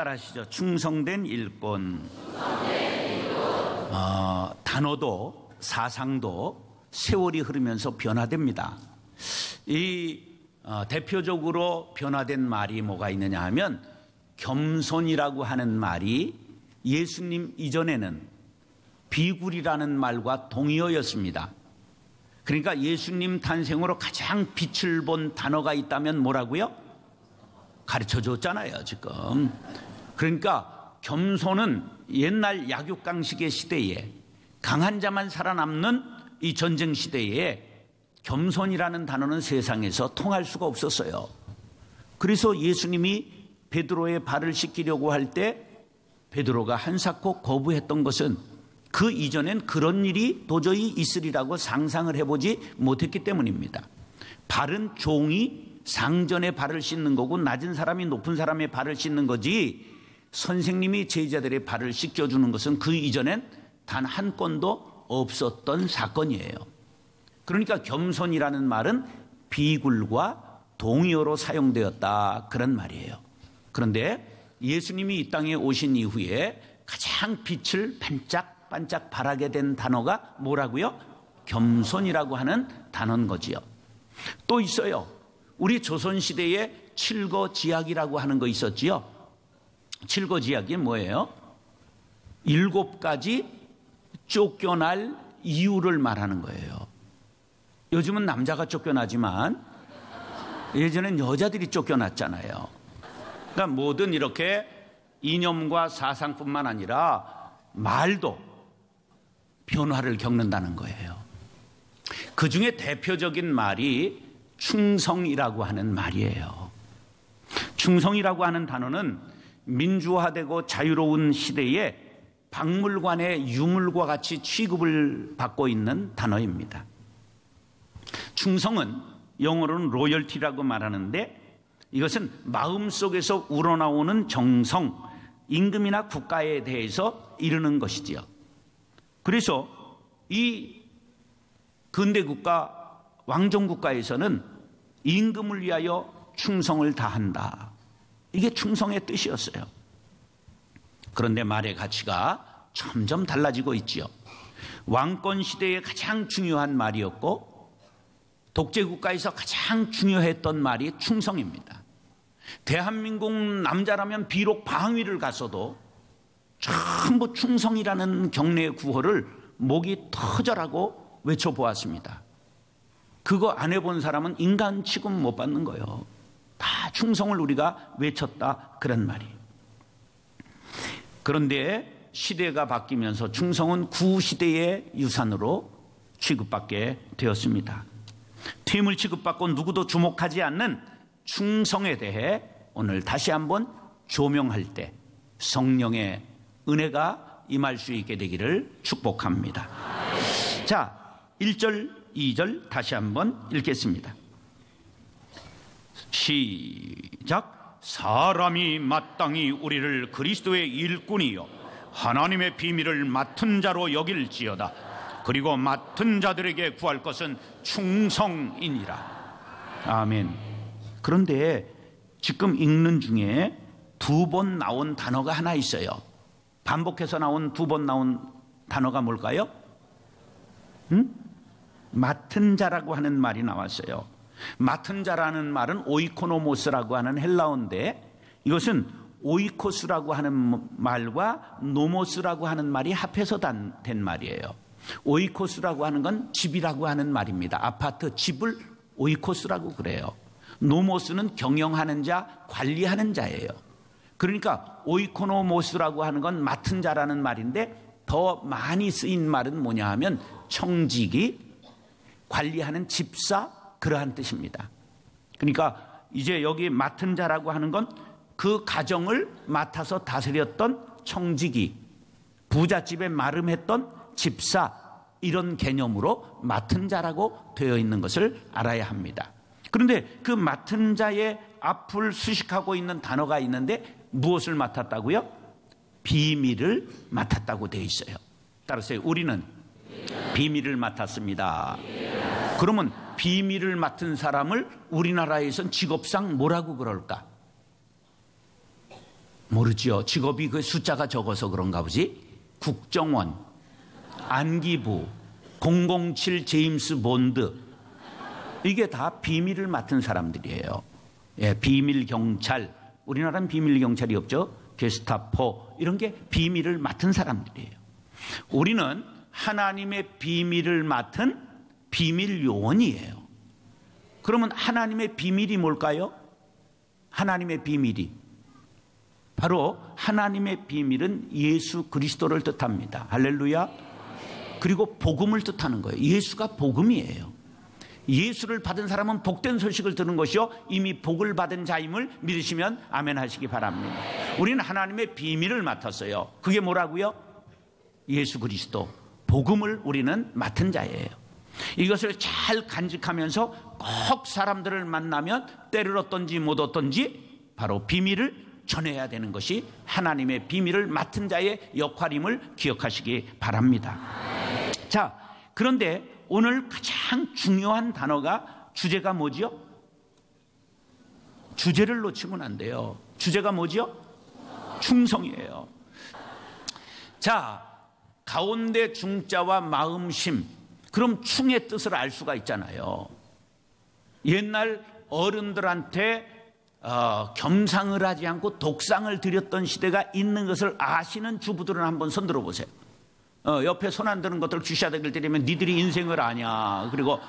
따라하시죠. 충성된 일꾼. 단어도 사상도 세월이 흐르면서 변화됩니다. 대표적으로 변화된 말이 뭐가 있느냐 하면 겸손이라고 하는 말이 예수님 이전에는 비굴이라는 말과 동의어였습니다. 그러니까 예수님 탄생으로 가장 빛을 본 단어가 있다면 뭐라고요? 가르쳐 줬잖아요, 지금. 그러니까 겸손은 옛날 약육강식의 시대에 강한 자만 살아남는 이 전쟁 시대에 겸손이라는 단어는 세상에서 통할 수가 없었어요. 그래서 예수님이 베드로의 발을 씻기려고 할 때 베드로가 한사코 거부했던 것은 그 이전엔 그런 일이 도저히 있으리라고 상상을 해보지 못했기 때문입니다. 발은 종이 상전의 발을 씻는 거고 낮은 사람이 높은 사람의 발을 씻는 거지, 선생님이 제자들의 발을 씻겨주는 것은 그 이전엔 단 한 건도 없었던 사건이에요. 그러니까 겸손이라는 말은 비굴과 동의어로 사용되었다, 그런 말이에요. 그런데 예수님이 이 땅에 오신 이후에 가장 빛을 반짝반짝 발하게 된 단어가 뭐라고요? 겸손이라고 하는 단어인 거지요. 또 있어요. 우리 조선시대에 칠거지약이라고 하는 거 있었지요. 칠거지약이 뭐예요? 7가지 쫓겨날 이유를 말하는 거예요. 요즘은 남자가 쫓겨나지만 예전엔 여자들이 쫓겨났잖아요. 그러니까 뭐든 이렇게 이념과 사상뿐만 아니라 말도 변화를 겪는다는 거예요. 그 중에 대표적인 말이 충성이라고 하는 말이에요. 충성이라고 하는 단어는 민주화되고 자유로운 시대에 박물관의 유물과 같이 취급을 받고 있는 단어입니다. 충성은 영어로는 로열티라고 말하는데, 이것은 마음속에서 우러나오는 정성, 임금이나 국가에 대해서 이르는 것이지요. 그래서 이 근대국가, 왕정국가에서는 임금을 위하여 충성을 다한다, 이게 충성의 뜻이었어요. 그런데 말의 가치가 점점 달라지고 있지요. 왕권 시대에 가장 중요한 말이었고 독재국가에서 가장 중요했던 말이 충성입니다. 대한민국 남자라면 비록 방위를 갔어도 전부 충성이라는 경례 구호를 목이 터져라고 외쳐보았습니다. 그거 안 해본 사람은 인간 취급 못 받는 거예요. 다 충성을 우리가 외쳤다, 그런 말이에요. 그런데 시대가 바뀌면서 충성은 구시대의 유산으로 취급받게 되었습니다. 퇴물 취급받고 누구도 주목하지 않는 충성에 대해 오늘 다시 한번 조명할 때 성령의 은혜가 임할 수 있게 되기를 축복합니다. 자, 1절, 2절 다시 한번 읽겠습니다. 시작. 사람이 마땅히 우리를 그리스도의 일꾼이요 하나님의 비밀을 맡은 자로 여길지어다. 그리고 맡은 자들에게 구할 것은 충성이니라. 아멘. 그런데 지금 읽는 중에 2번 나온 단어가 하나 있어요. 반복해서 나온 2번 나온 단어가 뭘까요? 맡은 자라고 하는 말이 나왔어요. 맡은 자라는 말은 오이코노모스라고 하는 헬라어인데, 이것은 오이코스라고 하는 말과 노모스라고 하는 말이 합해서 된 말이에요. 오이코스라고 하는 건 집이라고 하는 말입니다. 아파트, 집을 오이코스라고 그래요. 노모스는 경영하는 자, 관리하는 자예요. 그러니까 오이코노모스라고 하는 건 맡은 자라는 말인데, 더 많이 쓰인 말은 뭐냐 하면 청지기, 관리하는 집사, 그러한 뜻입니다. 그러니까 이제 여기 맡은 자라고 하는 건 그 가정을 맡아서 다스렸던 청지기, 부잣집에 마름했던 집사, 이런 개념으로 맡은 자라고 되어 있는 것을 알아야 합니다. 그런데 그 맡은 자의 앞을 수식하고 있는 단어가 있는데 무엇을 맡았다고요? 비밀을 맡았다고 되어 있어요. 따라서 우리는 비밀을 맡았습니다. 그러면 비밀을 맡은 사람을 우리나라에선 직업상 뭐라고 그럴까? 모르지요. 직업이 그 숫자가 적어서 그런가 보지. 국정원, 안기부, 007 제임스 본드, 이게 다 비밀을 맡은 사람들이에요. 예, 비밀 경찰. 우리나라는 비밀 경찰이 없죠. 게스타포, 이런 게 비밀을 맡은 사람들이에요. 우리는 하나님의 비밀을 맡은 비밀 요원이에요. 그러면 하나님의 비밀이 뭘까요? 하나님의 비밀이 바로, 하나님의 비밀은 예수 그리스도를 뜻합니다. 할렐루야. 그리고 복음을 뜻하는 거예요. 예수가 복음이에요. 예수를 받은 사람은 복된 소식을 들은 것이요, 이미 복을 받은 자임을 믿으시면 아멘 하시기 바랍니다. 우리는 하나님의 비밀을 맡았어요. 그게 뭐라고요? 예수 그리스도, 복음을 우리는 맡은 자예요. 이것을 잘 간직하면서 꼭 사람들을 만나면 때를 얻든지 못 얻든지 바로 비밀을 전해야 되는 것이 하나님의 비밀을 맡은 자의 역할임을 기억하시기 바랍니다. 자, 그런데 오늘 가장 중요한 단어가, 주제가 뭐지요? 주제를 놓치면 안 돼요. 주제가 뭐지요? 충성이에요. 자, 가운데 중자와 마음심, 그럼 충의 뜻을 알 수가 있잖아요. 옛날 어른들한테 겸상을 하지 않고 독상을 드렸던 시대가 있는 것을 아시는 주부들은 한번 손 들어보세요. 옆에 손 안 드는 것들 귀샤대기를 때리면 니들이 인생을 아냐. 그리고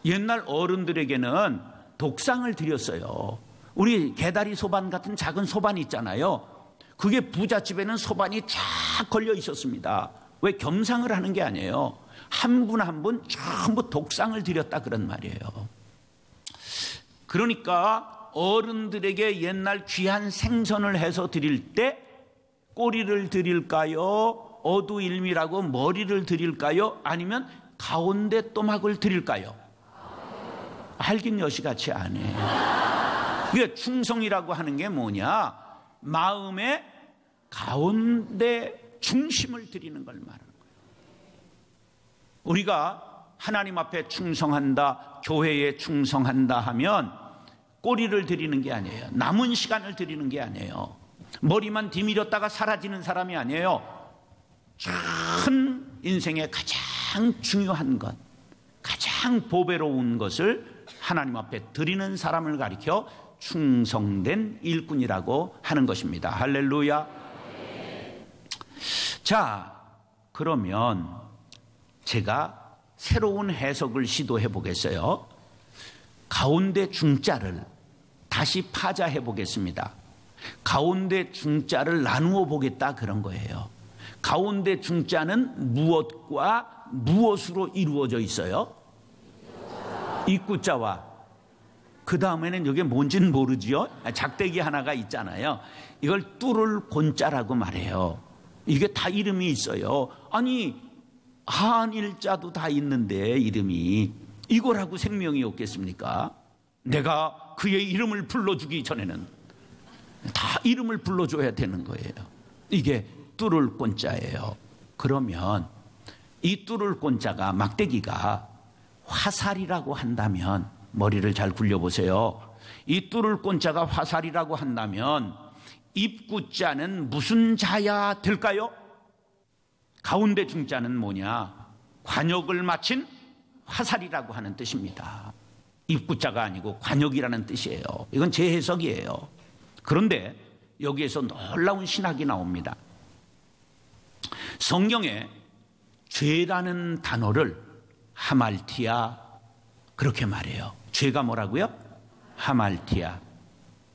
옛날 어른들에게는 독상을 드렸어요. 우리 개다리 소반 같은 작은 소반 있잖아요. 그게 부잣집에는 소반이 쫙 걸려 있었습니다. 왜? 겸상을 하는 게 아니에요. 한 분 한 분 전부 독상을 드렸다, 그런 말이에요. 그러니까 어른들에게 옛날 귀한 생선을 해서 드릴 때 꼬리를 드릴까요? 어두일미라고 머리를 드릴까요? 아니면 가운데 또막을 드릴까요? 알긴 여시같이 안 해. 이게 충성이라고 하는 게 뭐냐? 마음의 가운데 중심을 드리는 걸 말하는 거예요. 우리가 하나님 앞에 충성한다, 교회에 충성한다 하면 꼬리를 드리는 게 아니에요. 남은 시간을 드리는 게 아니에요. 머리만 디밀었다가 사라지는 사람이 아니에요. 전 인생의 가장 중요한 것, 가장 보배로운 것을 하나님 앞에 드리는 사람을 가리켜 충성된 일꾼이라고 하는 것입니다. 할렐루야. 자, 그러면 제가 새로운 해석을 시도해 보겠어요. 가운데 중자를 다시 파자해 보겠습니다. 가운데 중자를 나누어 보겠다, 그런 거예요. 가운데 중자는 무엇과 무엇으로 이루어져 있어요? 입구자와, 그 다음에는 이게 뭔지는 모르지요. 작대기 하나가 있잖아요. 이걸 뚫을 곤자라고 말해요. 이게 다 이름이 있어요. 아니, 한일자도 다 있는데 이름이, 이거라고 생명이 없겠습니까? 내가 그의 이름을 불러주기 전에는 다 이름을 불러줘야 되는 거예요. 이게 뚫을 꼰자예요. 그러면 이 뚫을 꼰자가, 막대기가 화살이라고 한다면, 머리를 잘 굴려보세요. 이 뚫을 꼰자가 화살이라고 한다면 입구자는 무슨 자야 될까요? 가운데 중자는 뭐냐? 관역을 마친 화살이라고 하는 뜻입니다. 입구자가 아니고 관역이라는 뜻이에요. 이건 제 해석이에요. 그런데 여기에서 놀라운 신학이 나옵니다. 성경에 죄라는 단어를 하말티아, 그렇게 말해요. 죄가 뭐라고요? 하말티아.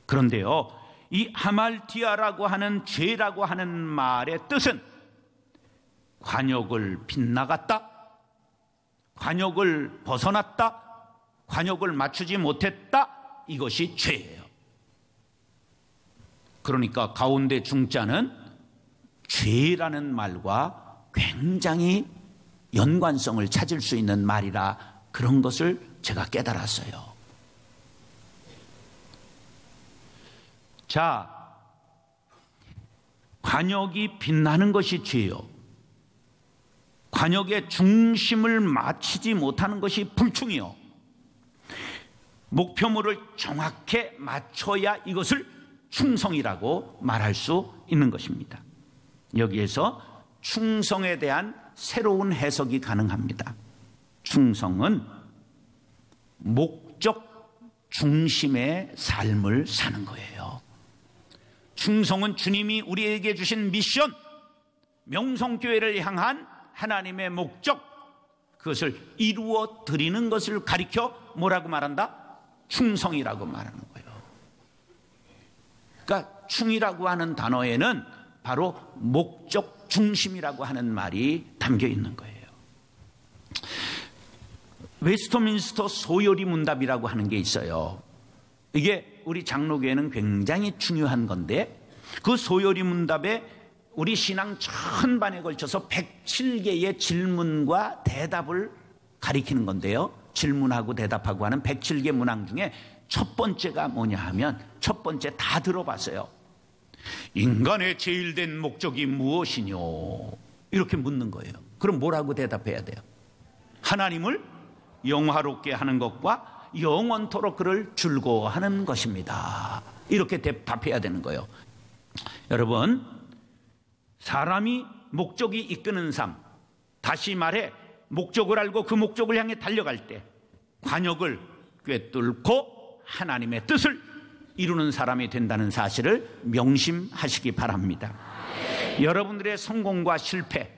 그런데요, 이 하말티아라고 하는 죄라고 하는 말의 뜻은 관역을 빗나갔다, 관역을 벗어났다, 관역을 맞추지 못했다, 이것이 죄예요. 그러니까 가운데 중자는 죄라는 말과 굉장히 연관성을 찾을 수 있는 말이라, 그런 것을 제가 깨달았어요. 자, 관역이 빛나는 것이 죄요. 관역의 중심을 맞추지 못하는 것이 불충이요. 목표물을 정확히 맞춰야 이것을 충성이라고 말할 수 있는 것입니다. 여기에서 충성에 대한 새로운 해석이 가능합니다. 충성은 목적 중심의 삶을 사는 거예요. 충성은 주님이 우리에게 주신 미션, 명성교회를 향한 하나님의 목적, 그것을 이루어 드리는 것을 가리켜 뭐라고 말한다? 충성이라고 말하는 거예요. 그러니까 충이라고 하는 단어에는 바로 목적 중심이라고 하는 말이 담겨 있는 거예요. 웨스트민스터 소요리 문답이라고 하는 게 있어요. 이게 우리 장로교회는 굉장히 중요한 건데, 그 소요리 문답에 우리 신앙 전반에 걸쳐서 107개의 질문과 대답을 가리키는 건데요. 질문하고 대답하고 하는 107개 문항 중에 첫 번째가 뭐냐 하면, 첫 번째 다 들어봤어요. 인간의 제일된 목적이 무엇이뇨? 이렇게 묻는 거예요. 그럼 뭐라고 대답해야 돼요? 하나님을 영화롭게 하는 것과 영원토록 그를 즐거워하는 것입니다. 이렇게 대답해야 되는 거예요. 여러분, 사람이 목적이 이끄는 삶, 다시 말해 목적을 알고 그 목적을 향해 달려갈 때 관역을 꿰뚫고 하나님의 뜻을 이루는 사람이 된다는 사실을 명심하시기 바랍니다. 여러분들의 성공과 실패,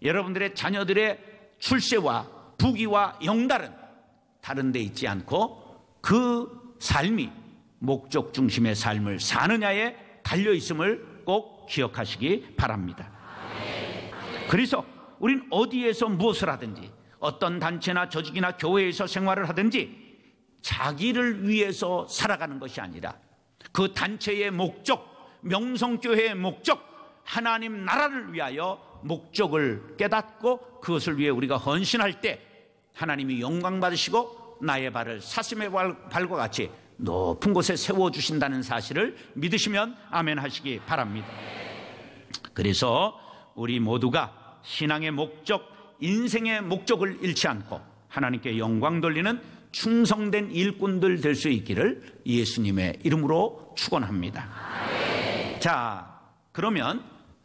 여러분들의 자녀들의 출세와 부귀와 영달은 다른 데 있지 않고 그 삶이 목적 중심의 삶을 사느냐에 달려있음을 꼭 기억하시기 바랍니다. 그래서 우린 어디에서 무엇을 하든지, 어떤 단체나 조직이나 교회에서 생활을 하든지 자기를 위해서 살아가는 것이 아니라 그 단체의 목적, 명성교회의 목적, 하나님 나라를 위하여 목적을 깨닫고 그것을 위해 우리가 헌신할 때 하나님이 영광 받으시고 나의 발을 사슴의 발과 같이 높은 곳에 세워주신다는 사실을 믿으시면 아멘 하시기 바랍니다. 그래서 우리 모두가 신앙의 목적, 인생의 목적을 잃지 않고 하나님께 영광 돌리는 충성된 일꾼들 될 수 있기를 예수님의 이름으로 축원합니다. 자, 그러면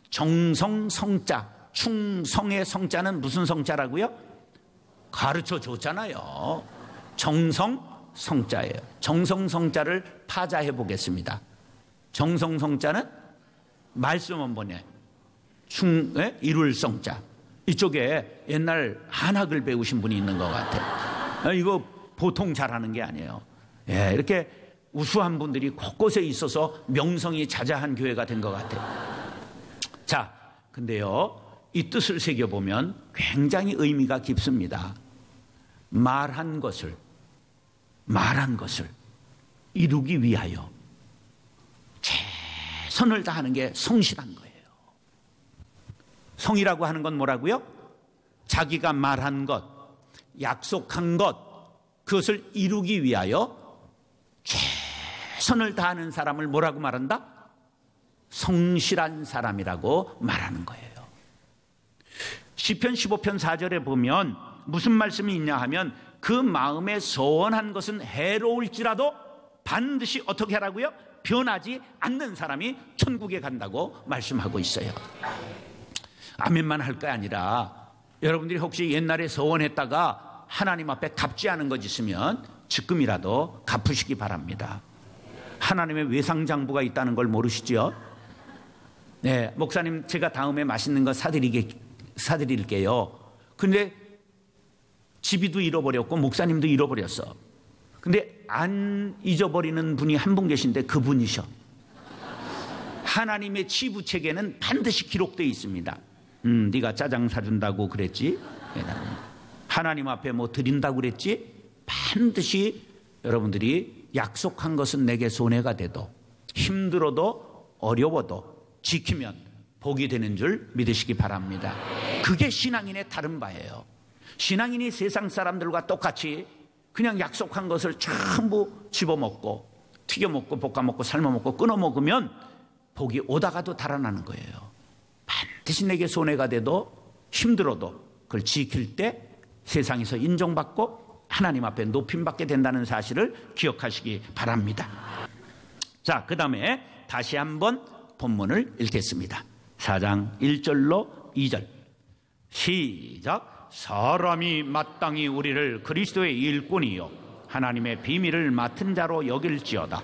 정성성자, 충성의 성자는 무슨 성자라고요? 가르쳐 줬잖아요. 정성성자예요. 정성성자를 파자해 보겠습니다. 정성성자는 말씀은 뭐냐? 이룰 성자. 이쪽에 옛날 한학을 배우신 분이 있는 것 같아요. 이거 보통 잘하는 게 아니에요. 예, 이렇게 우수한 분들이 곳곳에 있어서 명성이 자자한 교회가 된 것 같아요. 자, 근데요, 이 뜻을 새겨보면 굉장히 의미가 깊습니다. 말한 것을 이루기 위하여 최선을 다하는 게 성실한 거예요. 성이라고 하는 건 뭐라고요? 자기가 말한 것, 약속한 것, 그것을 이루기 위하여 최선을 다하는 사람을 뭐라고 말한다? 성실한 사람이라고 말하는 거예요. 시편 15편 4절에 보면 무슨 말씀이 있냐 하면, 그 마음에 소원한 것은 해로울지라도 반드시 어떻게 하라고요? 변하지 않는 사람이 천국에 간다고 말씀하고 있어요. 아멘만 할 게 아니라 여러분들이 혹시 옛날에 소원했다가 하나님 앞에 갚지 않은 것 있으면 지금이라도 갚으시기 바랍니다. 하나님의 외상장부가 있다는 걸 모르시죠? 네, 목사님 제가 다음에 맛있는 거 사드릴게요. 근데 집이도 잃어버렸고 목사님도 잃어버렸어. 근데 안 잊어버리는 분이 한 분 계신데 그분이셔. 하나님의 치부책에는 반드시 기록되어 있습니다. 네가 짜장 사준다고 그랬지? 하나님 앞에 뭐 드린다고 그랬지? 반드시 여러분들이 약속한 것은 내게 손해가 돼도 힘들어도 어려워도 지키면 복이 되는 줄 믿으시기 바랍니다. 그게 신앙인의 다른 바예요. 신앙인이 세상 사람들과 똑같이 그냥 약속한 것을 전부 집어먹고 튀겨먹고 볶아먹고 삶아먹고 끊어먹으면 복이 오다가도 달아나는 거예요. 반드시 내게 손해가 돼도 힘들어도 그걸 지킬 때 세상에서 인정받고 하나님 앞에 높임받게 된다는 사실을 기억하시기 바랍니다. 자, 그 다음에 다시 한번 본문을 읽겠습니다. 4장 1절로 2절 시작. 사람이 마땅히 우리를 그리스도의 일꾼이요 하나님의 비밀을 맡은 자로 여길지어다.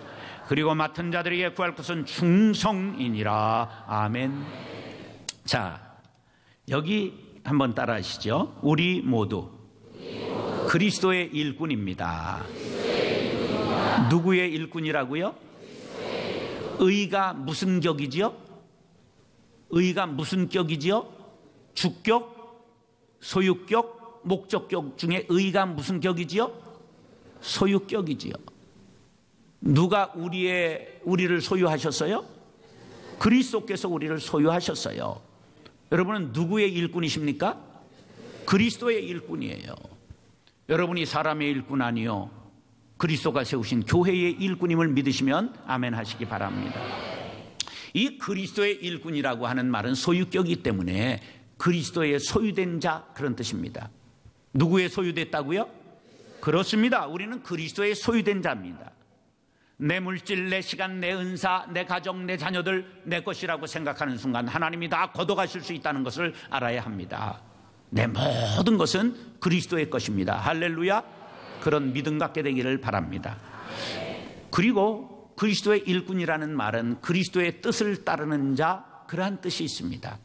그리고 맡은 자들에게 구할 것은 충성이니라. 아멘. 자, 여기 한번 따라하시죠. 우리 모두 그리스도의 일꾼입니다. 누구의 일꾼이라고요? 의가 무슨 격이지요? 의가 무슨 격이지요? 주격, 소유격, 목적격 중에 의가 무슨 격이지요? 소유격이지요. 누가 우리를 소유하셨어요? 그리스도께서 우리를 소유하셨어요. 여러분은 누구의 일꾼이십니까? 그리스도의 일꾼이에요. 여러분이 사람의 일꾼 아니요 그리스도가 세우신 교회의 일꾼임을 믿으시면 아멘 하시기 바랍니다. 이 그리스도의 일꾼이라고 하는 말은 소유격이기 때문에 그리스도의 소유된 자 그런 뜻입니다. 누구의 소유됐다고요? 그렇습니다. 우리는 그리스도의 소유된 자입니다. 내 물질, 내 시간, 내 은사, 내 가정, 내 자녀들 내 것이라고 생각하는 순간 하나님이 다 걷어가실 수 있다는 것을 알아야 합니다. 내 모든 것은 그리스도의 것입니다. 할렐루야. 그런 믿음 갖게 되기를 바랍니다. 그리고 그리스도의 일꾼이라는 말은 그리스도의 뜻을 따르는 자 그러한 뜻이 있습니다.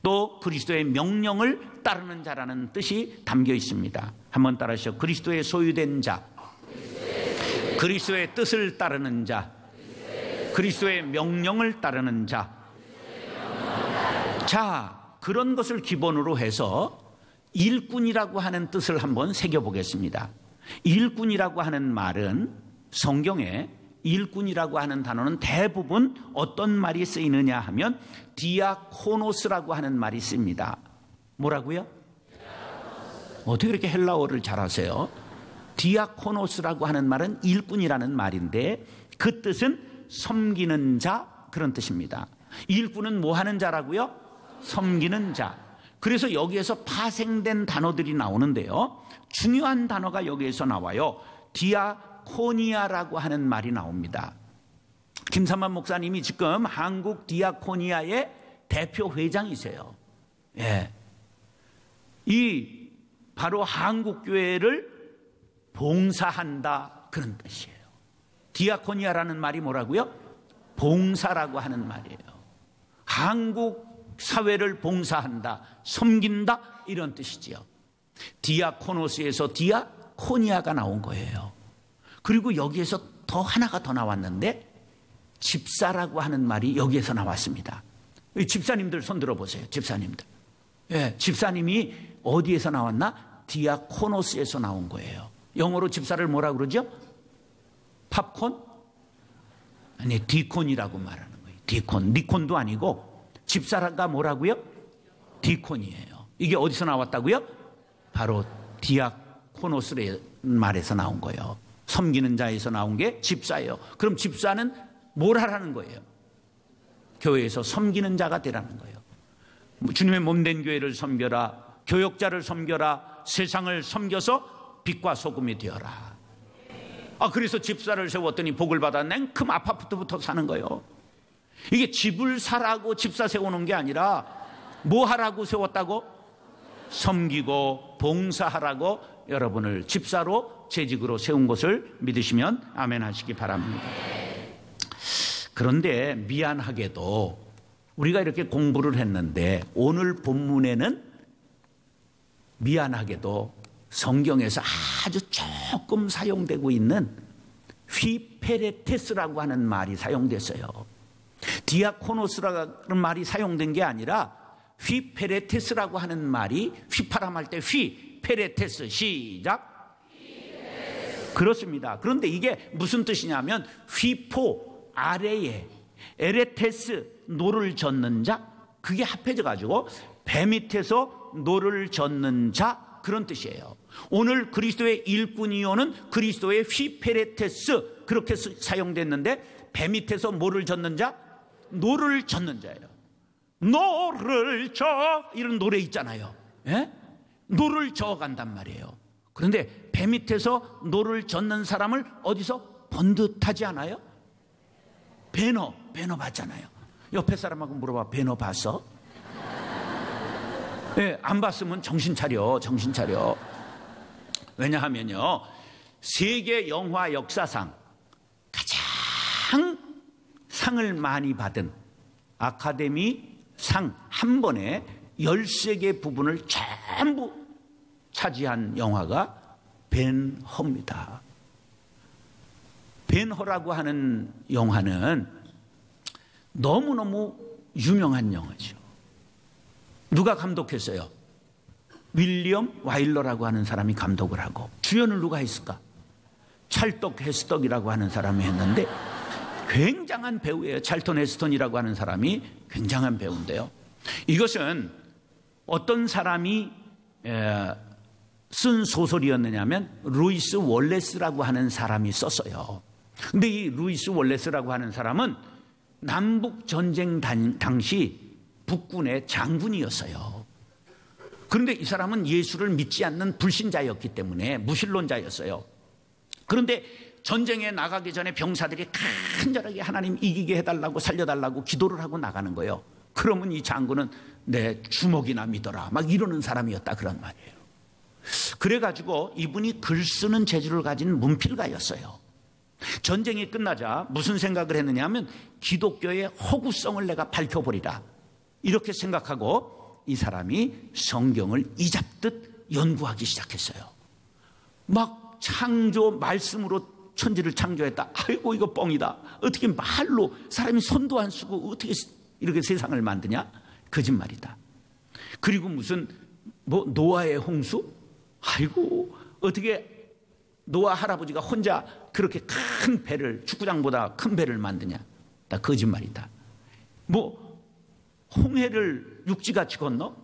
또 그리스도의 명령을 따르는 자라는 뜻이 담겨 있습니다. 한번 따라하시죠. 그리스도의 소유된 자, 그리스도의 뜻을 따르는 자, 그리스도의 명령을 따르는 자. 자, 그런 것을 기본으로 해서 일꾼이라고 하는 뜻을 한번 새겨보겠습니다. 일꾼이라고 하는 말은 성경에 일꾼이라고 하는 단어는 대부분 어떤 말이 쓰이느냐 하면 디아코노스라고 하는 말이 씁니다. 뭐라고요? 어떻게 그렇게 헬라어를 잘하세요? 디아코노스라고 하는 말은 일꾼이라는 말인데 그 뜻은 섬기는 자 그런 뜻입니다. 일꾼은 뭐 하는 자라고요? 섬기는 자. 그래서 여기에서 파생된 단어들이 나오는데요. 중요한 단어가 여기에서 나와요. 디아코니아라고 하는 말이 나옵니다. 김삼만 목사님이 지금 한국 디아코니아의 대표 회장이세요. 예. 이 바로 한국 교회를 봉사한다 그런 뜻이에요. 디아코니아라는 말이 뭐라고요? 봉사라고 하는 말이에요. 한국 사회를 봉사한다, 섬긴다 이런 뜻이지요. 디아코노스에서 디아코니아가 나온 거예요. 그리고 여기에서 더 하나가 더 나왔는데 집사라고 하는 말이 여기에서 나왔습니다. 집사님들 손 들어보세요. 집사님들. 예, 집사님이 어디에서 나왔나? 디아코노스에서 나온 거예요. 영어로 집사를 뭐라 그러죠? 팝콘? 아니, 디콘이라고 말하는 거예요. 디콘. 니콘도 아니고 집사가 뭐라고요? 디콘이에요. 이게 어디서 나왔다고요? 바로 디아코노스의 말에서 나온 거예요. 섬기는 자에서 나온 게 집사예요. 그럼 집사는 뭘 하라는 거예요? 교회에서 섬기는 자가 되라는 거예요. 주님의 몸된 교회를 섬겨라, 교역자를 섬겨라, 세상을 섬겨서 빛과 소금이 되어라. 그래서 집사를 세웠더니 복을 받아 냉큼 아파트부터 사는 거예요. 이게 집을 사라고 집사 세우는 게 아니라 뭐 하라고 세웠다고? 섬기고 봉사하라고 여러분을 집사로 재직으로 세운 것을 믿으시면 아멘 하시기 바랍니다. 그런데 미안하게도 우리가 이렇게 공부를 했는데 오늘 본문에는 미안하게도 성경에서 아주 조금 사용되고 있는 휘페레테스라고 하는 말이 사용됐어요. 디아코노스라는 말이 사용된 게 아니라 휘페레테스라고 하는 말이 휘파람 할 때 휘페레테스 시작. 그렇습니다. 그런데 이게 무슨 뜻이냐면 휘포 아래에 에레테스 노를 젓는 자 그게 합해져 가지고 배 밑에서 노를 젓는 자 그런 뜻이에요. 오늘 그리스도의 일꾼이요는 그리스도의 휘페레테스 그렇게 사용됐는데 배 밑에서 뭐를 젓는 자? 노를 젓는 자예요. 노를 저 이런 노래 있잖아요. 예? 노를 저어간단 말이에요. 그런데 배 밑에서 노를 젓는 사람을 어디서 본 듯하지 않아요? 배너 배너 봤잖아요. 옆에 사람하고 물어봐. 배너 봤어? 네, 안 봤으면 정신 차려. 정신 차려. 왜냐하면요, 세계 영화 역사상 가장 상을 많이 받은 아카데미 상 한 번에 13개 부분을 전부 차지한 영화가 벤허입니다. 벤허라고 하는 영화는 너무너무 유명한 영화죠. 누가 감독했어요? 윌리엄 와일러라고 하는 사람이 감독을 하고, 주연을 누가 했을까? 찰떡 헤스턴이라고 하는 사람이 했는데, 굉장한 배우예요. 찰턴 헤스턴이라고 하는 사람이 굉장한 배우인데요, 이것은 어떤 사람이 쓴 소설이었느냐면 루이스 월레스라고 하는 사람이 썼어요. 근데 이 루이스 월레스라고 하는 사람은 남북 전쟁 당시 북군의 장군이었어요. 그런데 이 사람은 예수를 믿지 않는 불신자였기 때문에 무신론자였어요. 그런데 전쟁에 나가기 전에 병사들이 간절하게 하나님 이기게 해달라고, 살려달라고 기도를 하고 나가는 거예요. 그러면 이 장군은 내 주먹이나 믿어라 막 이러는 사람이었다, 그런 말이에요. 그래가지고 이분이 글 쓰는 재주를 가진 문필가였어요. 전쟁이 끝나자 무슨 생각을 했느냐 하면, 기독교의 허구성을 내가 밝혀버리라, 이렇게 생각하고 이 사람이 성경을 이잡듯 연구하기 시작했어요. 막 창조 말씀으로 천지를 창조했다. 아이고 이거 뻥이다. 어떻게 말로, 사람이 손도 안 쓰고 어떻게 이렇게 세상을 만드냐? 거짓말이다. 그리고 무슨 노아의 홍수? 아이고 어떻게 노아 할아버지가 혼자 그렇게 큰 배를, 축구장보다 큰 배를 만드냐? 다 거짓말이다. 홍해를 육지같이 건너?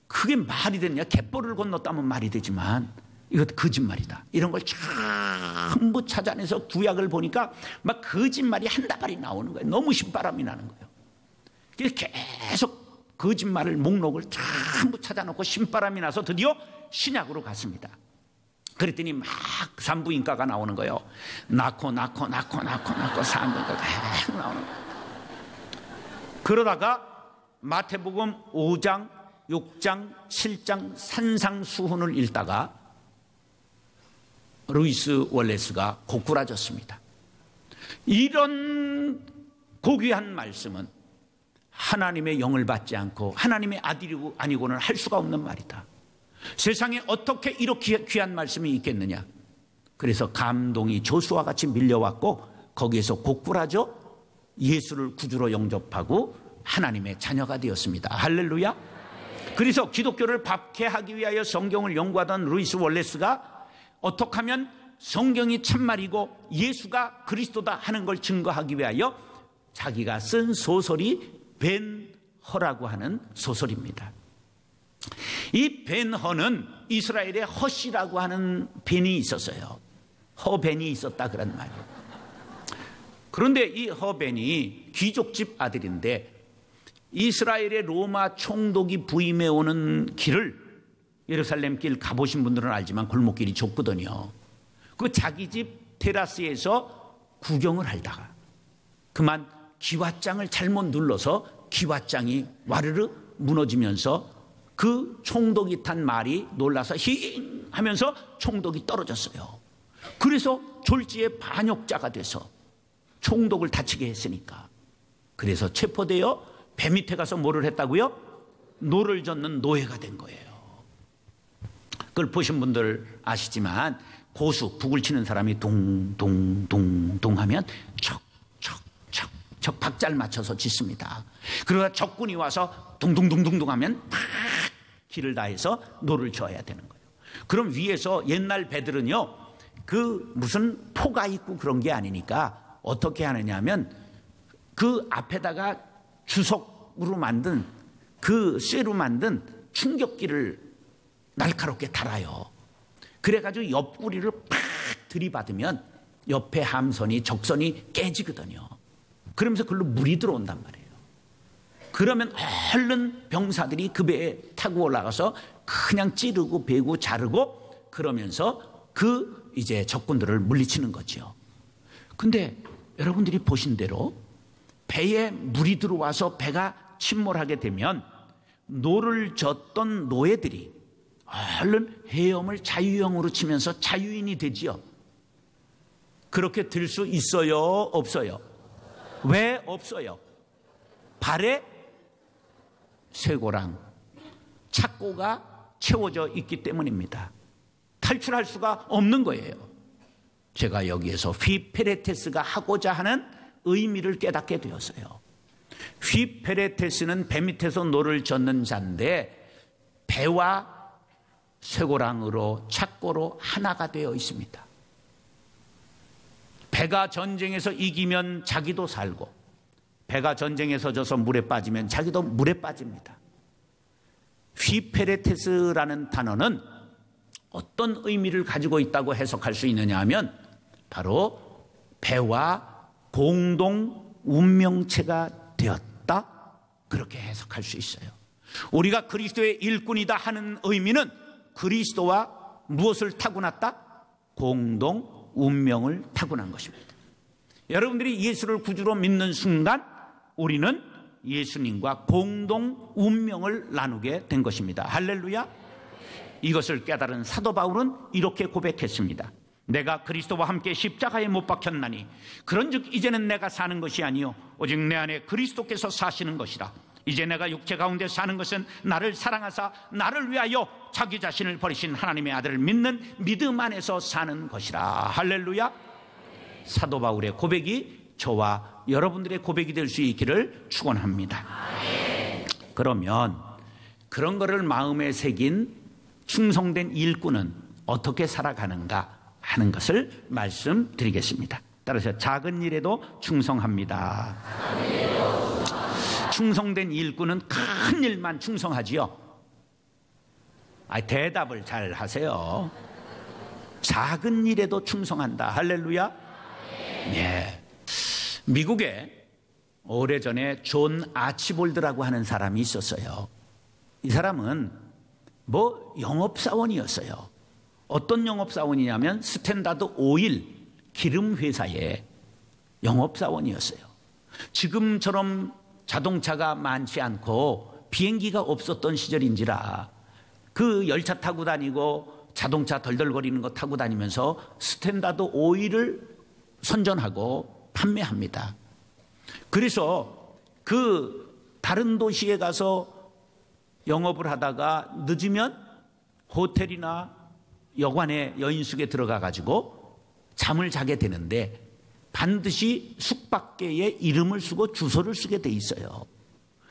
그게 말이 되느냐? 갯벌을 건넜다면 말이 되지만 이것도 거짓말이다. 이런 걸 전부 찾아내서 구약을 보니까 막 거짓말이 한 다발이 나오는 거예요. 너무 신바람이 나는 거예요. 그래서 계속 거짓말을 목록을 전부 찾아놓고 신바람이 나서 드디어 신약으로 갔습니다. 그랬더니 막 산부인과가 나오는 거예요. 낳고 산부인과가 계속 나오는 거예요. 그러다가 마태복음 5장, 6장, 7장 산상수훈을 읽다가 루이스 월레스가 고꾸라졌습니다. 이런 고귀한 말씀은 하나님의 영을 받지 않고 하나님의 아들이고 아니고는 할 수가 없는 말이다. 세상에 어떻게 이렇게 귀한 말씀이 있겠느냐. 그래서 감동이 조수와 같이 밀려왔고, 거기에서 고꾸라져 예수를 구주로 영접하고 하나님의 자녀가 되었습니다. 할렐루야. 그래서 기독교를 박해하기 위하여 성경을 연구하던 루이스 월레스가 어떻게 하면 성경이 참말이고 예수가 그리스도다 하는 걸 증거하기 위하여 자기가 쓴 소설이 벤허라고 하는 소설입니다. 이 벤허는 이스라엘에 헛이라고 하는 벤이 있었어요. 허벤이 있었다, 그런 말이에요. 그런데 이 허벤이 귀족집 아들인데 이스라엘의 로마 총독이 부임해 오는 길을, 예루살렘 길 가보신 분들은 알지만 골목길이 좁거든요. 그 자기 집 테라스에서 구경을 하다가 그만 기왓장을 잘못 눌러서 기왓장이 와르르 무너지면서 그 총독이 탄 말이 놀라서 힝 하면서 총독이 떨어졌어요. 그래서 졸지에 반역자가 돼서 총독을 다치게 했으니까, 그래서 체포되어 배 밑에 가서 뭐를 했다고요? 노를 젓는 노예가 된 거예요. 그걸 보신 분들 아시지만 고수, 북을 치는 사람이 동동동동 하면 척척척척 박자를 맞춰서 짓습니다. 그러다 적군이 와서 동동동동동 하면 팍 기를 다해서 노를 져야 되는 거예요. 그럼 위에서 옛날 배들은요, 그 무슨 포가 있고 그런 게 아니니까 어떻게 하느냐 하면 그 앞에다가 주석으로 만든, 그 쇠로 만든 충격기를 날카롭게 달아요. 그래가지고 옆구리를 팍 들이받으면 옆에 함선이, 적선이 깨지거든요. 그러면서 그걸로 물이 들어온단 말이에요. 그러면 얼른 병사들이 그 배에 타고 올라가서 그냥 찌르고 베고 자르고 그러면서 이제 적군들을 물리치는 거죠. 근데 여러분들이 보신 대로 배에 물이 들어와서 배가 침몰하게 되면 노를 젓던 노예들이 얼른 헤엄을 자유형으로 치면서 자유인이 되지요. 그렇게 들 수 있어요? 없어요? 왜 없어요? 발에 쇠고랑, 착고가 채워져 있기 때문입니다. 탈출할 수가 없는 거예요. 제가 여기에서 휘페레테스가 하고자 하는 의미를 깨닫게 되었어요. 휘페레테스는 배 밑에서 노를 젓는 자인데 배와 쇠고랑으로 착고로 하나가 되어 있습니다. 배가 전쟁에서 이기면 자기도 살고, 배가 전쟁에서 져서 물에 빠지면 자기도 물에 빠집니다. 휘페레테스라는 단어는 어떤 의미를 가지고 있다고 해석할 수 있느냐 하면 바로 배와 공동 운명체가 되었다, 그렇게 해석할 수 있어요. 우리가 그리스도의 일꾼이다 하는 의미는 그리스도와 무엇을 타고났다? 공동 운명을 타고난 것입니다. 여러분들이 예수를 구주로 믿는 순간 우리는 예수님과 공동 운명을 나누게 된 것입니다. 할렐루야. 이것을 깨달은 사도 바울은 이렇게 고백했습니다. 내가 그리스도와 함께 십자가에 못 박혔나니 그런즉 이제는 내가 사는 것이 아니요 오직 내 안에 그리스도께서 사시는 것이라. 이제 내가 육체 가운데 사는 것은 나를 사랑하사 나를 위하여 자기 자신을 버리신 하나님의 아들을 믿는 믿음 안에서 사는 것이라. 할렐루야. 사도 바울의 고백이 저와 여러분들의 고백이 될 수 있기를 축원합니다. 그러면 그런 거를 마음에 새긴 충성된 일꾼은 어떻게 살아가는가 하는 것을 말씀드리겠습니다. 따라서 작은 일에도 충성합니다. 충성된 일꾼은 큰 일만 충성하지요. 대답을 잘 하세요. 작은 일에도 충성한다. 할렐루야. 네. 미국에 오래전에 존 아치볼드라고 하는 사람이 있었어요. 이 사람은 영업사원이었어요. 어떤 영업사원이냐면 스탠다드 오일 기름 회사의 영업사원이었어요. 지금처럼 자동차가 많지 않고 비행기가 없었던 시절인지라 그 열차 타고 다니고 자동차 덜덜거리는 거 타고 다니면서 스탠다드 오일을 선전하고 판매합니다. 그래서 그 다른 도시에 가서 영업을 하다가 늦으면 호텔이나 여관에 여인숙에 들어가 가지고 잠을 자게 되는데 반드시 숙박계에 이름을 쓰고 주소를 쓰게 돼 있어요.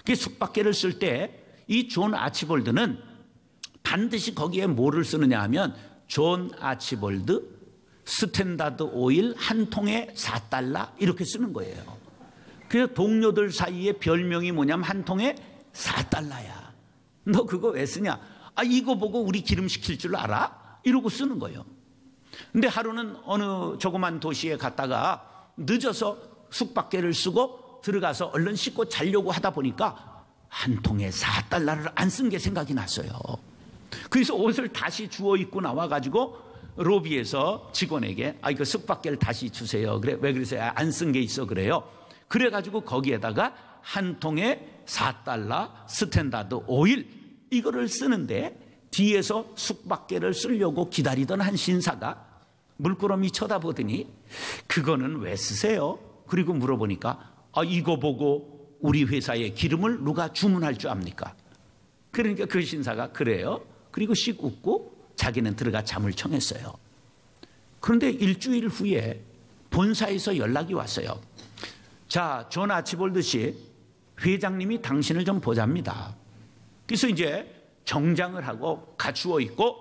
그 숙박계를 쓸 때 이 존 아치볼드는 반드시 거기에 뭐를 쓰느냐 하면 존 아치볼드 스탠다드 오일 한 통에 4달러 이렇게 쓰는 거예요. 그래서 동료들 사이에 별명이 뭐냐면 한 통에 4달러야. 너 그거 왜 쓰냐? 이거 보고 우리 기름 시킬 줄 알아? 이러고 쓰는 거예요. 근데 하루는 어느 조그만 도시에 갔다가 늦어서 숙박계를 쓰고 들어가서 얼른 씻고 자려고 하다 보니까 한 통에 4달러를 안 쓴 게 생각이 났어요. 그래서 옷을 다시 주워 입고 나와가지고 로비에서 직원에게 이거 숙박계를 다시 주세요. 그래, 왜 그러세요? 안 쓴 게 있어 그래요. 그래가지고 거기에다가 한 통에 4달러 스탠다드 오일 이거를 쓰는데 뒤에서 숙박계를 쓰려고 기다리던 한 신사가 물끄러미 쳐다보더니 그거는 왜 쓰세요? 그리고 물어보니까 이거 보고 우리 회사에 기름을 누가 주문할 줄 압니까? 그러니까 그 신사가 그래요? 그리고 씩 웃고 자기는 들어가 잠을 청했어요. 그런데 일주일 후에 본사에서 연락이 왔어요. 자, 존 아치볼드 씨, 회장님이 당신을 좀 보자입니다. 그래서 이제 정장을 하고 갖추어 입고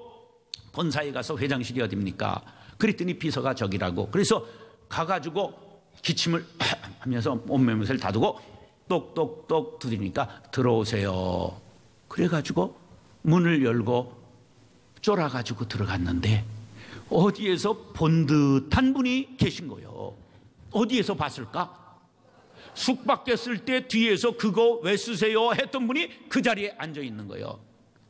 본사에 가서 회장실이 어딥니까? 그랬더니 비서가 저기라고. 그래서 가가지고 기침을 하면서 몸매못을 다두고 똑똑똑 두드리니까 들어오세요. 그래가지고 문을 열고 쫄아가지고 들어갔는데 어디에서 본 듯한 분이 계신 거예요. 어디에서 봤을까? 숙박계 쓸 때 뒤에서 그거 왜 쓰세요? 했던 분이 그 자리에 앉아 있는 거예요.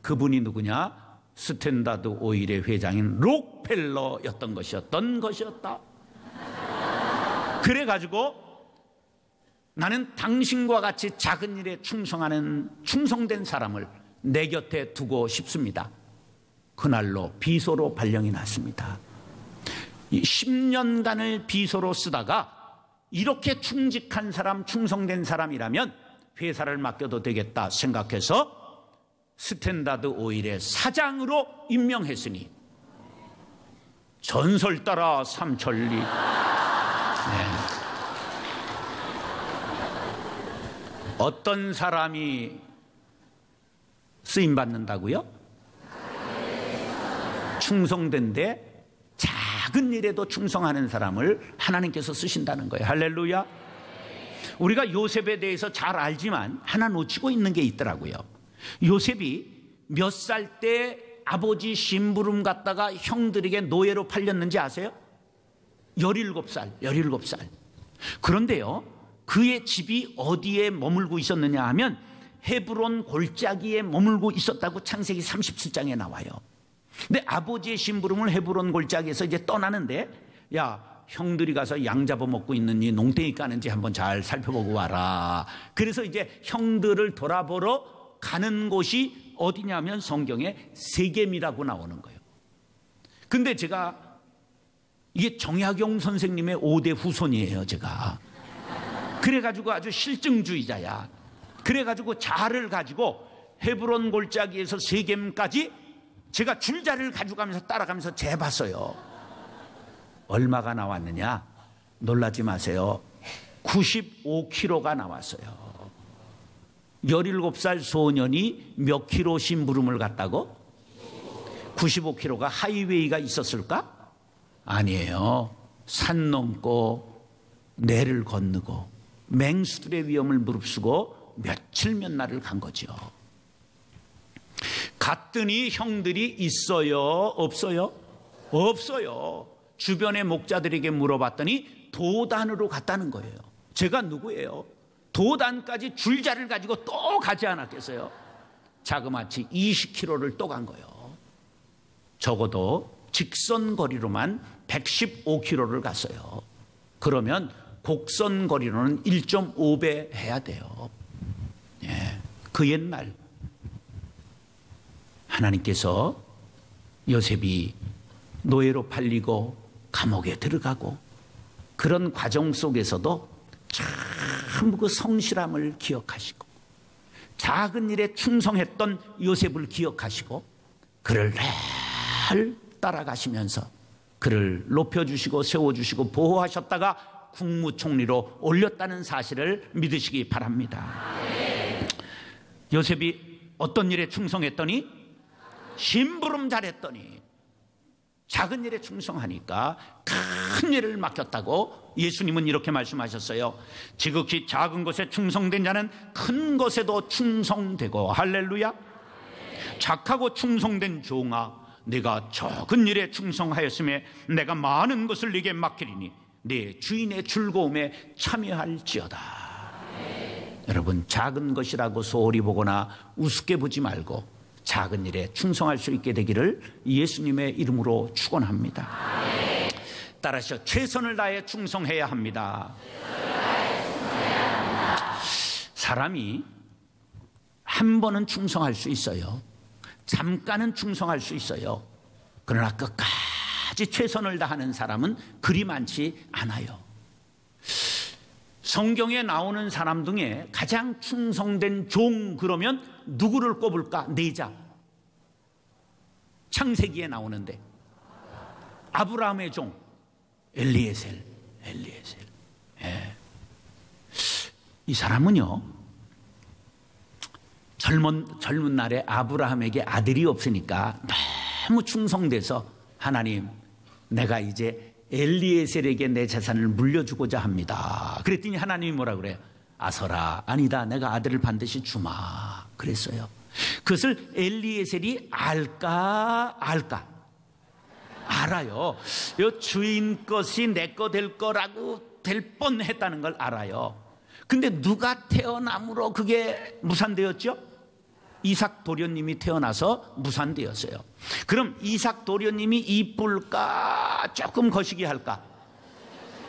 그분이 누구냐? 스탠다드 오일의 회장인 록펠러였던 것이었다. 그래가지고 나는 당신과 같이 작은 일에 충성하는 충성된 사람을 내 곁에 두고 싶습니다. 그날로 비서로 발령이 났습니다. 10년간을 비서로 쓰다가 이렇게 충직한 사람, 충성된 사람이라면 회사를 맡겨도 되겠다 생각해서 스탠다드 오일의 사장으로 임명했으니 전설 따라 삼천리. 네. 어떤 사람이 쓰임 받는다고요? 충성된데 작은 일에도 충성하는 사람을 하나님께서 쓰신다는 거예요. 할렐루야. 우리가 요셉에 대해서 잘 알지만 하나 놓치고 있는 게 있더라고요. 요셉이 몇 살 때 아버지 심부름 갔다가 형들에게 노예로 팔렸는지 아세요? 17살. 그런데요, 그의 집이 어디에 머물고 있었느냐 하면 헤브론 골짜기에 머물고 있었다고 창세기 37장에 나와요. 근데 아버지의 심부름을 헤브론 골짜기에서 이제 떠나는데, 야, 형들이 가서 양 잡아먹고 있는지 농땡이 까는지 한번 잘 살펴보고 와라. 그래서 이제 형들을 돌아보러 가는 곳이 어디냐면 성경에 세겜이라고 나오는 거예요. 근데 제가 이게 정약용 선생님의 5대 후손이에요, 제가. 그래가지고 아주 실증주의자야. 그래가지고 자를 가지고 헤브론 골짜기에서 세겜까지 제가 줄자를 가져가면서 따라가면서 재봤어요. 얼마가 나왔느냐? 놀라지 마세요. 95kg가 나왔어요. 17살 소년이 몇 킬로 심부름을 갔다고? 95kg가 하이웨이가 있었을까? 아니에요. 산 넘고 내를 건너고 맹수들의 위험을 무릅쓰고 며칠 몇 날을 간 거죠. 갔더니 형들이 있어요? 없어요? 없어요. 주변의 목자들에게 물어봤더니 도단으로 갔다는 거예요. 제가 누구예요? 도단까지 줄자를 가지고 또 가지 않았겠어요? 자그마치 20km를 또 간 거예요. 적어도 직선 거리로만 115km를 갔어요. 그러면 곡선 거리로는 1.5배 해야 돼요. 예, 그 옛날 하나님께서 요셉이 노예로 팔리고 감옥에 들어가고 그런 과정 속에서도 참 그 성실함을 기억하시고 작은 일에 충성했던 요셉을 기억하시고 그를 늘 따라가시면서 그를 높여주시고 세워주시고 보호하셨다가 국무총리로 올렸다는 사실을 믿으시기 바랍니다. 요셉이 어떤 일에 충성했더니 심부름 잘했더니 작은 일에 충성하니까 큰 일을 맡겼다고 예수님은 이렇게 말씀하셨어요. 지극히 작은 것에 충성된 자는 큰 것에도 충성되고. 할렐루야. 착하고 충성된 종아, 네가 적은 일에 충성하였음에 내가 많은 것을 네게 맡기리니 네 주인의 즐거움에 참여할지어다. 여러분, 작은 것이라고 소홀히 보거나 우습게 보지 말고 작은 일에 충성할 수 있게 되기를 예수님의 이름으로 축원합니다. 따라서 최선을 다해 충성해야 합니다. 사람이 한 번은 충성할 수 있어요. 잠깐은 충성할 수 있어요. 그러나 끝까지 최선을 다하는 사람은 그리 많지 않아요. 성경에 나오는 사람 중에 가장 충성된 종 그러면 누구를 꼽을까? 네 자. 창세기에 나오는데 아브라함의 종 엘리에셀. 예. 이 사람은요, 젊은 날에 아브라함에게 아들이 없으니까 너무 충성돼서 하나님, 내가 이제 엘리에셀에게 내 재산을 물려주고자 합니다. 그랬더니 하나님이 뭐라 그래요? 아서라, 아니다, 내가 아들을 반드시 주마 그랬어요. 그것을 엘리에셀이 알까? 알아요. 요 주인 것이 내 거 될 거라고 될 뻔했다는 걸 알아요. 근데 누가 태어남으로 그게 무산되었죠? 이삭 도련님이 태어나서 무산되었어요. 그럼 이삭 도련님이 이쁠까? 조금 거시기 할까?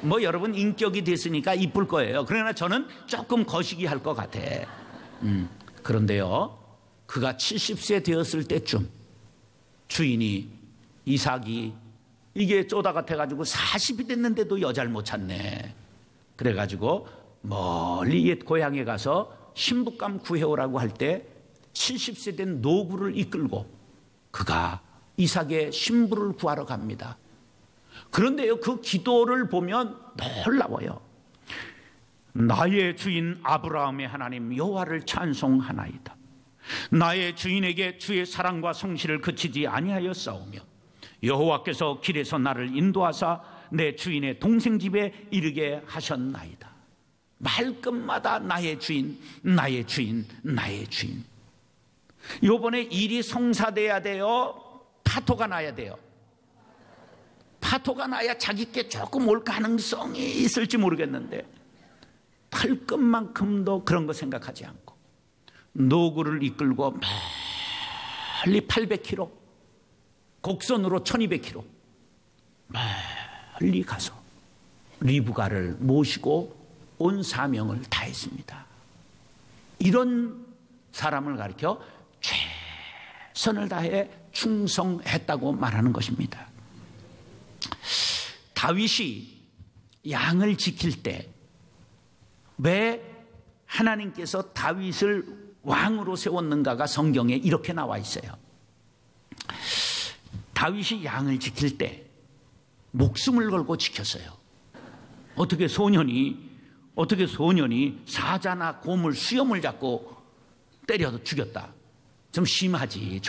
뭐 여러분 인격이 됐으니까 이쁠 거예요. 그러나 저는 조금 거시기 할 것 같아. 그런데요, 그가 70세 되었을 때쯤 주인이 이삭이 이게 쪼다 같아가지고 40이 됐는데도 여자를 못 찾네. 그래가지고 멀리 옛 고향에 가서 신부감 구해오라고 할 때 70세 된 노구를 이끌고 그가 이삭의 신부를 구하러 갑니다. 그런데요, 그 기도를 보면 놀라워요. 나의 주인 아브라함의 하나님 여호와를 찬송하나이다. 나의 주인에게 주의 사랑과 성실을 그치지 아니하였사오며 여호와께서 길에서 나를 인도하사 내 주인의 동생 집에 이르게 하셨나이다. 말끝마다 나의 주인, 나의 주인, 나의 주인. 요번에 일이 성사돼야 돼요? 파토가 나야 돼요? 파토가 나야 자기께 조금 올 가능성이 있을지 모르겠는데 팔끝만큼도 그런 거 생각하지 않고 노구를 이끌고 멀리 800km, 곡선으로 1200km 멀리 가서 리브가를 모시고 온 사명을 다했습니다. 이런 사람을 가리켜 최선을 다해 충성했다고 말하는 것입니다. 다윗이 양을 지킬 때 왜 하나님께서 다윗을 왕으로 세웠는가가 성경에 이렇게 나와 있어요. 다윗이 양을 지킬 때 목숨을 걸고 지켰어요. 어떻게 소년이 사자나 곰을 수염을 잡고 때려도 죽였다. 좀 심하지.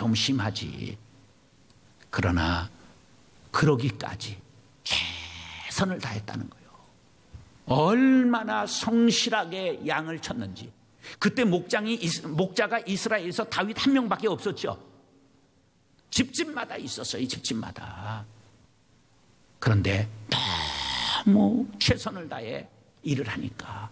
그러나 그러기까지 최선을 다했다는 거예요. 얼마나 성실하게 양을 쳤는지. 그때 목자가 이스라엘에서 다윗 한 명밖에 없었죠. 집집마다 있었어요. 이 집집마다. 그런데 너무 최선을 다해 일을 하니까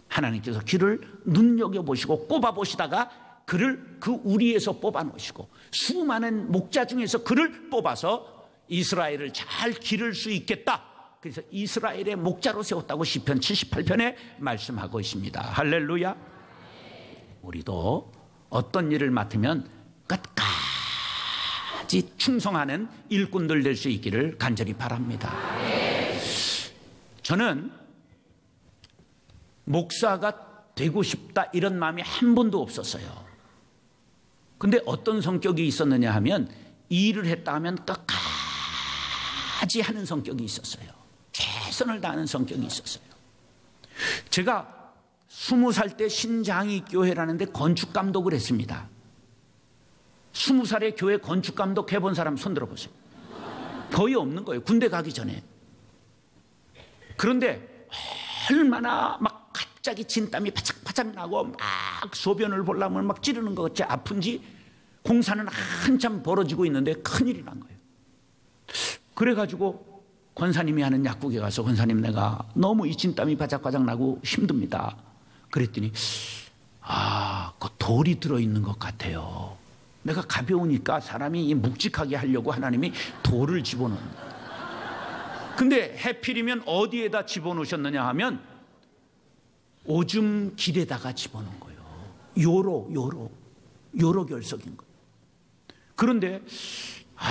하나님께서 그를 눈여겨보시고 꼽아보시다가 그를 그 우리에서 뽑아놓으시고 수많은 목자 중에서 그를 뽑아서 이스라엘을 잘 기를 수 있겠다. 그래서 이스라엘의 목자로 세웠다고 시편 78편에 말씀하고 있습니다. 할렐루야. 우리도 어떤 일을 맡으면 끝까지 충성하는 일꾼들 될 수 있기를 간절히 바랍니다. 저는 목사가 되고 싶다 이런 마음이 한 번도 없었어요. 근데 어떤 성격이 있었느냐 하면 일을 했다 하면 끝까지 하는 성격이 있었어요. 최선을 다하는 성격이 있었어요. 제가 20살 때 신장의교회라는 데 건축감독을 했습니다. 20살에 교회 건축감독 해본 사람 손 들어보세요. 거의 없는 거예요. 군대 가기 전에. 그런데 얼마나 막 갑자기 진땀이 바짝바짝 나고 막 소변을 보려면 막 찌르는 것 같이 아픈지 공사는 한참 벌어지고 있는데 큰일이 난 거예요. 그래가지고 권사님이 하는 약국에 가서 권사님 내가 너무 이 진땀이 바짝바짝 나고 힘듭니다. 그랬더니 그 돌이 들어있는 것 같아요. 내가 가벼우니까 사람이 묵직하게 하려고 하나님이 돌을 집어넣는다. 근데 해필이면 어디에다 집어넣으셨느냐 하면 오줌 길에다가 집어넣은 거예요. 요로 결석인 거예요. 그런데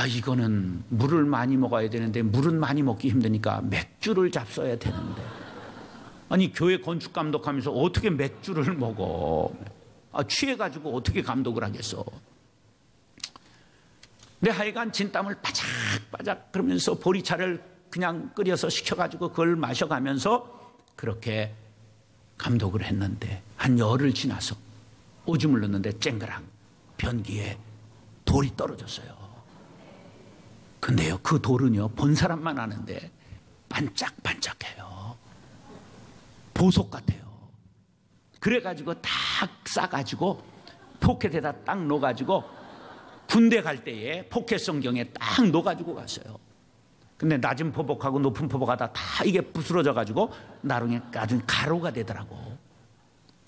이거는 물을 많이 먹어야 되는데 물은 많이 먹기 힘드니까 맥주를 잡숴야 되는데 아니 교회 건축 감독하면서 어떻게 맥주를 먹어. 취해가지고 어떻게 감독을 하겠어. 근데 하여간 진땀을 바짝바짝 그러면서 보리차를 그냥 끓여서 식혀가지고 그걸 마셔가면서 그렇게 감독을 했는데 한 열흘 지나서 오줌을 넣는데 쨍그랑 변기에 돌이 떨어졌어요. 근데요 그 돌은요 본 사람만 아는데 반짝반짝해요. 보석 같아요. 그래가지고 딱 싸가지고 포켓에다 딱 넣어가지고 군대 갈 때에 포켓 성경에 딱 넣어가지고 갔어요. 근데 낮은 포복하고 높은 포복하다 다 이게 부스러져가지고 나중에 가루가 되더라고.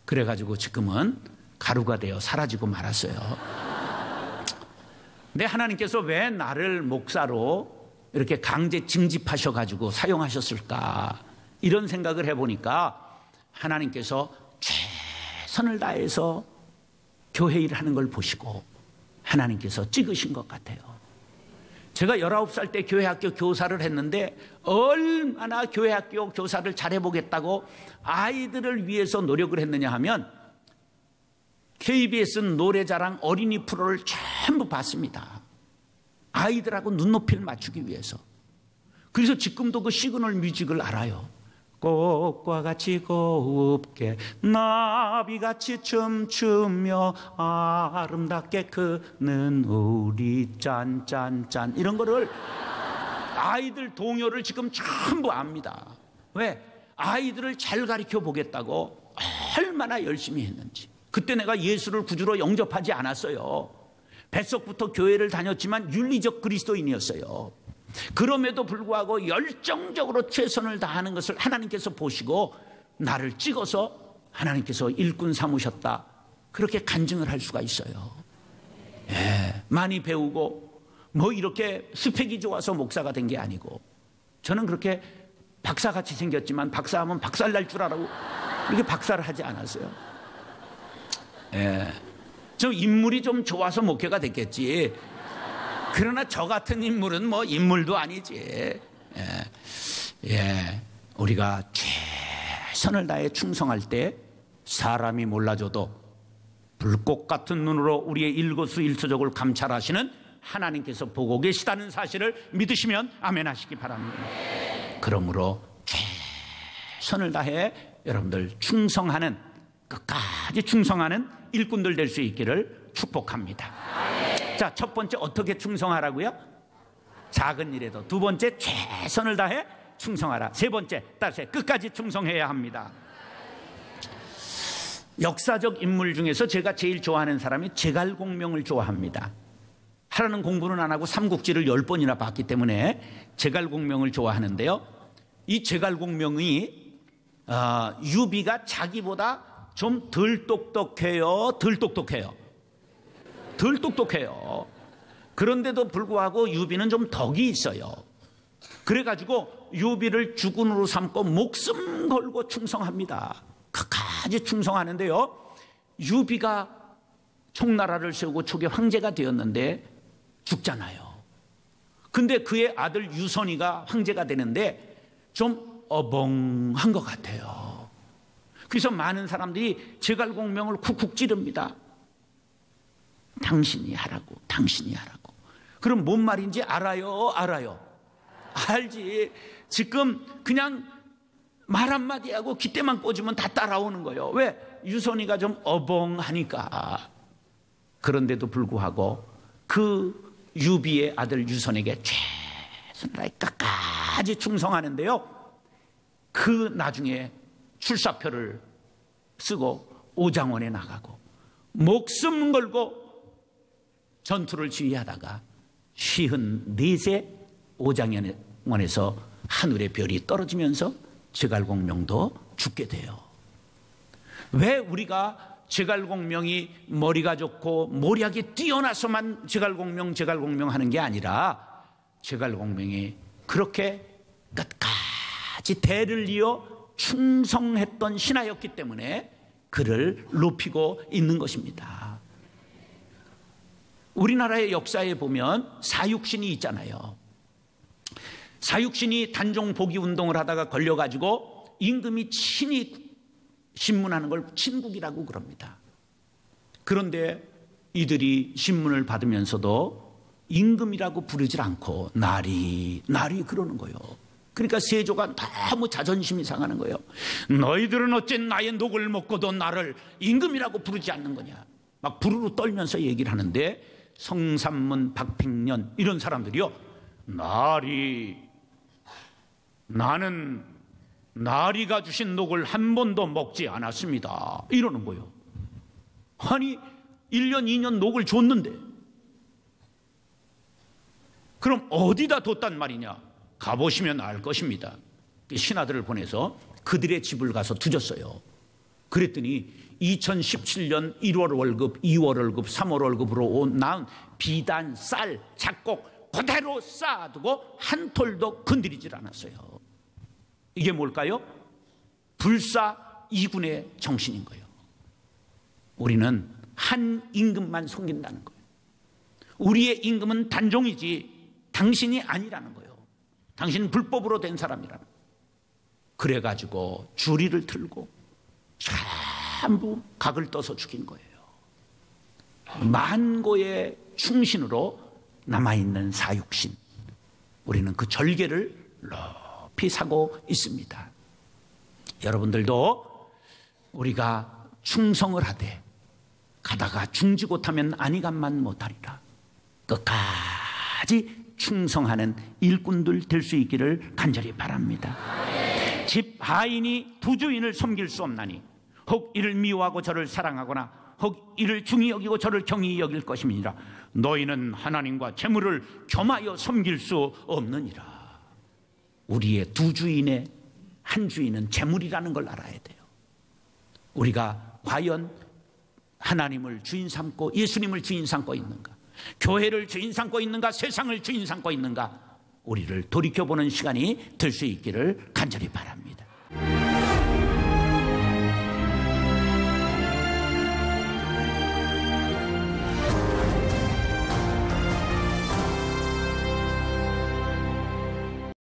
그래가지고 지금은 가루가 되어 사라지고 말았어요. 근데 하나님께서 왜 나를 목사로 이렇게 강제 징집하셔가지고 사용하셨을까? 이런 생각을 해보니까 하나님께서 최선을 다해서 교회 일을 하는 걸 보시고 하나님께서 찍으신 것 같아요. 제가 19살 때 교회학교 교사를 했는데 얼마나 교회학교 교사를 잘해보겠다고 아이들을 위해서 노력을 했느냐 하면 KBS 노래자랑 어린이 프로를 전부 봤습니다. 아이들하고 눈높이를 맞추기 위해서. 그래서 지금도 그 시그널 뮤직을 알아요. 꽃과 같이 곱게 나비같이 춤추며 아름답게 크는 우리 짠짠짠, 이런 거를 아이들 동요를 지금 전부 압니다. 왜? 아이들을 잘 가르쳐 보겠다고 얼마나 열심히 했는지. 그때 내가 예수를 구주로 영접하지 않았어요. 뱃속부터 교회를 다녔지만 윤리적 그리스도인이었어요. 그럼에도 불구하고 열정적으로 최선을 다하는 것을 하나님께서 보시고 나를 찍어서 하나님께서 일꾼 삼으셨다, 그렇게 간증을 할 수가 있어요. 예, 많이 배우고 뭐 이렇게 스펙이 좋아서 목사가 된 게 아니고, 저는 그렇게 박사같이 생겼지만 박사하면 박살 날 줄 알고 이렇게 박사를 하지 않았어요. 예, 저 인물이 좀 좋아서 목회가 됐겠지. 그러나 저 같은 인물은 뭐 인물도 아니지. 예, 우리가 최선을 다해 충성할 때 사람이 몰라줘도 불꽃 같은 눈으로 우리의 일거수일투족을 감찰하시는 하나님께서 보고 계시다는 사실을 믿으시면 아멘 하시기 바랍니다. 그러므로 최선을 다해 여러분들 충성하는, 끝까지 충성하는 일꾼들 될 수 있기를 축복합니다. 자, 첫 번째 어떻게 충성하라고요? 작은 일에도. 두 번째 최선을 다해 충성하라. 세 번째 따라서 끝까지 충성해야 합니다. 역사적 인물 중에서 제가 제일 좋아하는 사람이 제갈공명을 좋아합니다. 하라는 공부는 안 하고 삼국지를 10번이나 봤기 때문에 제갈공명을 좋아하는데요, 이 제갈공명이 유비가 자기보다 좀 덜 똑똑해요, 덜 똑똑해요. 그런데도 불구하고 유비는 좀 덕이 있어요. 그래가지고 유비를 주군으로 삼고 목숨 걸고 충성합니다. 끝까지 충성하는데요, 유비가 총나라를 세우고 초기 황제가 되었는데 죽잖아요. 근데 그의 아들 유선이가 황제가 되는데 좀 어벙한 것 같아요. 그래서 많은 사람들이 제갈공명을 쿡쿡 찌릅니다. 당신이 하라고, 당신이 하라고. 그럼 뭔 말인지 알아요? 알지. 지금 그냥 말 한마디 하고 깃대만 꽂으면 다 따라오는 거예요. 왜? 유선이가 좀 어벙하니까. 그런데도 불구하고 그 유비의 아들 유선에게 최선을 다해 끝까지 충성하는데요, 그 나중에 출사표를 쓰고 오장원에 나가고 목숨 걸고 전투를 지휘하다가 54세 오장원에서 하늘의 별이 떨어지면서 제갈공명도 죽게 돼요. 왜 우리가 제갈공명이 머리가 좋고 모략이 뛰어나서만 제갈공명 하는 게 아니라 제갈공명이 그렇게 끝까지 대를 이어 충성했던 신하였기 때문에 그를 높이고 있는 것입니다. 우리나라의 역사에 보면 사육신이 있잖아요. 사육신이 단종 복위 운동을 하다가 걸려가지고 임금이 친히 신문하는 걸 친국이라고 그럽니다. 그런데 이들이 신문을 받으면서도 임금이라고 부르질 않고 나리 그러는 거예요. 그러니까 세조가 너무 자존심이 상하는 거예요. 너희들은 어째 나의 녹을 먹고도 나를 임금이라고 부르지 않는 거냐. 막 부르르 떨면서 얘기를 하는데 성삼문, 박팽년 이런 사람들이요, 나는 나리가 주신 녹을 한 번도 먹지 않았습니다, 이러는 거예요. 아니 1년 2년 녹을 줬는데 그럼 어디다 뒀단 말이냐. 가보시면 알 것입니다. 신하들을 보내서 그들의 집을 가서 두졌어요. 그랬더니 2017년 1월 월급, 2월 월급, 3월 월급으로 나온 비단, 쌀, 잡곡 그대로 쌓아두고 한 톨도 건드리질 않았어요. 이게 뭘까요? 불사이군의 정신인 거예요. 우리는 한 임금만 섬긴다는 거예요. 우리의 임금은 단종이지 당신이 아니라는 거예요. 당신은 불법으로 된 사람이라는 거예요. 그래가지고 주리를 틀고 전부 각을 떠서 죽인 거예요. 만고의 충신으로 남아있는 사육신, 우리는 그 절개를 높이 사고 있습니다. 여러분들도 우리가 충성을 하되 가다가 중지못하면 아니간만 못하리라. 끝까지 충성하는 일꾼들 될 수 있기를 간절히 바랍니다. 집 하인이 두 주인을 섬길 수 없나니 혹 이를 미워하고 저를 사랑하거나 혹 이를 중히 여기고 저를 경히 여길 것임이니라. 너희는 하나님과 재물을 겸하여 섬길 수 없느니라. 우리의 두 주인의 한 주인은 재물이라는 걸 알아야 돼요. 우리가 과연 하나님을 주인 삼고 예수님을 주인 삼고 있는가? 교회를 주인 삼고 있는가? 세상을 주인 삼고 있는가? 우리를 돌이켜보는 시간이 될 수 있기를 간절히 바랍니다.